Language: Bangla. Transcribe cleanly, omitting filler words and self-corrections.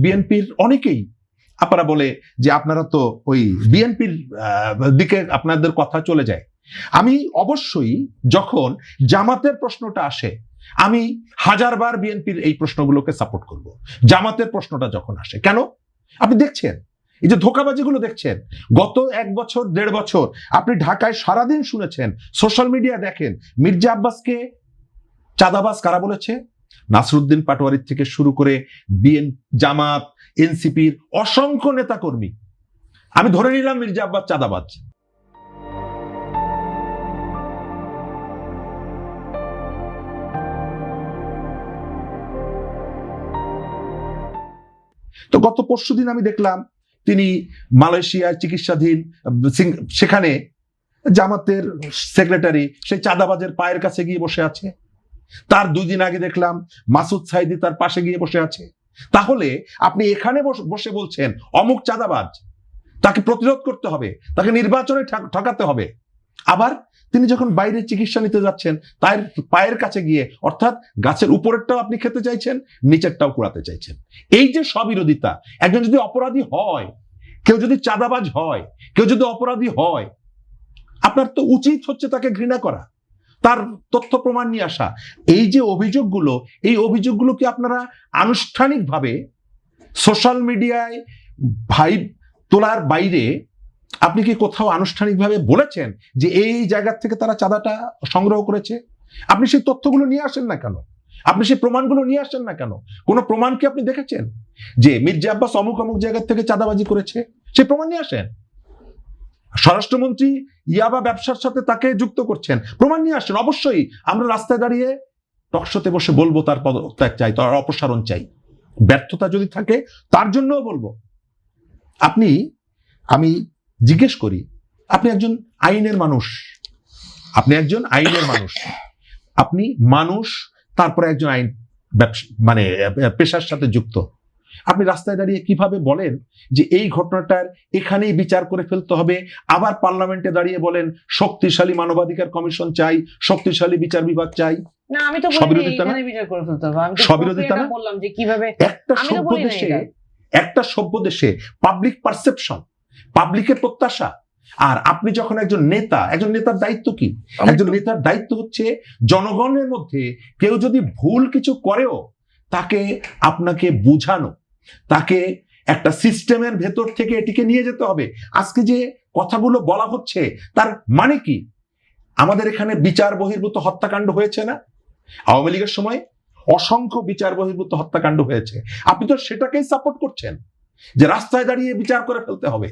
বিএনপির অনেকেই আপনারা বলে যে আপনারা তো ওই বিএনপির দিকে আপনাদের কথা চলে যায়। আমি অবশ্যই যখন জামাতের প্রশ্নটা আসে আমি হাজারবার বিএনপির এই প্রশ্নগুলোকে সাপোর্ট করব। জামাতের প্রশ্নটা যখন আসে, কেন আপনি দেখছেন এই যে ধোঁকাবাজিগুলো দেখছেন গত 1 বছর 1.5 বছর আপনি ঢাকায় সারাদিন শুনেছেন, সোশ্যাল মিডিয়া দেখেন, মির্জা আব্বাসকে চাঁদাবাজ কারা বলেছে? নাসরুদ্দিন পাটোয়ারির থেকে শুরু করে জামাত, এনসিপির অসংখ্য নেতাকর্মী। আমি ধরে নিলাম মির্জা আব্বাস চাঁদাবাজ। তো গত পরশুদিন আমি দেখলাম তিনি মালয়েশিয়ায় চিকিৎসাধীন, সেখানে জামাতের সেক্রেটারি সেই চাঁদাবাজের পায়ের কাছে গিয়ে বসে আছে। তার 2 দিন আগে দেখলাম মাসুদ সাইদি তার পাশে গিয়ে বসে আছে। তাহলে আপনি এখানে বসে বলছেন অমুক চাঁদাবাজ, তাকে প্রতিরোধ করতে হবে, তাকে নির্বাচনে ঠকাতে হবে। আবার তিনি যখন বাইরে চিকিৎসা নিতে যাচ্ছেন তার পায়ের কাছে গিয়ে, অর্থাৎ গাছের উপরেরটাও আপনি খেতে চাইছেন, নিচেরটাও কুড়াতে চাইছেন। এই যে স্ববিরোধিতা, একজন যদি অপরাধী হয়, কেউ যদি চাঁদাবাজ হয়, কেউ যদি অপরাধী হয়, আপনার তো উচিত হচ্ছে তাকে ঘৃণা করা, তার তথ্য প্রমাণ নিয়ে আসা। এই যে অভিযোগগুলো, এই অভিযোগগুলো কি আপনারা আনুষ্ঠানিকভাবে সোশ্যাল মিডিয়ায় ভাইব তোলার বাইরে আপনি কি কোথাও আনুষ্ঠানিকভাবে বলেছেন যে এই জায়গা থেকে তারা চাঁদাটা সংগ্রহ করেছে? আপনি সেই তথ্যগুলো নিয়ে আসেন না কেন? আপনি সেই প্রমাণগুলো নিয়ে আসেন না কেন? কোনো প্রমাণ কি আপনি দেখেছেন যে মির্জা আব্বাস অমুক অমুক জায়গা থেকে চাঁদাবাজি করেছে? সেই প্রমাণ নিয়ে আসেন। স্বরাষ্ট্রমন্ত্রী ইয়াবা ব্যবসার সাথে তাকে যুক্ত করছেন, প্রমাণ নিয়ে আসেন। অবশ্যই আমরা রাস্তায় দাঁড়িয়ে টকশোতে বসে বলবো তার পদত্যাগ চাই, তার অপসারণ চাই। ব্যর্থতা যদি থাকে তার জন্যও বলবো। আমি জিজ্ঞেস করি, আপনি একজন আইনের মানুষ, আপনি একজন আইনের মানুষ, আপনি মানুষ, তারপরে একজন আইন মানে পেশার সাথে যুক্ত। আপনি রাস্তায় দাঁড়িয়ে কিভাবে বলেন যে এই ঘটনাটার এখানেই বিচার করে ফেলতে হবে, আবার পার্লামেন্টে দাঁড়িয়ে বলেন শক্তিশালী মানবাধিকার কমিশন চাই, শক্তিশালী বিচার বিভাগ চাই? না, আমি তো বলিনি এখানে বিচার করে ফেলতে হবে। আমি তো স্ববিরোধিতা না বললাম যে কিভাবে একটা সভ্য দেশে পাবলিক পারসেপশন, পাবলিকের প্রত্যাশা। আর আপনি যখন একজন নেতা, একজন নেতার দায়িত্ব কি? একজন নেতার দায়িত্ব হচ্ছে জনগণের মধ্যে কেউ যদি ভুল কিছু করেও তাকে আপনাকে বুঝানো, তাকে একটা সিস্টেমের ভেতর থেকে এটিকে নিয়ে যেতে হবে। আজকে যে কথাগুলো বলা হচ্ছে তার মানে কি? আমাদের এখানে বিচার বহির্ভূত হত্যাকাণ্ড হয়েছে না? আওয়ামী লীগের সময় অসংখ্য বিচার বহির্ভূত হত্যাকাণ্ড হয়েছে। আপনি তো সেটাকেই সাপোর্ট করছেন যে রাস্তায় দাঁড়িয়ে বিচার করে ফেলতে হবে।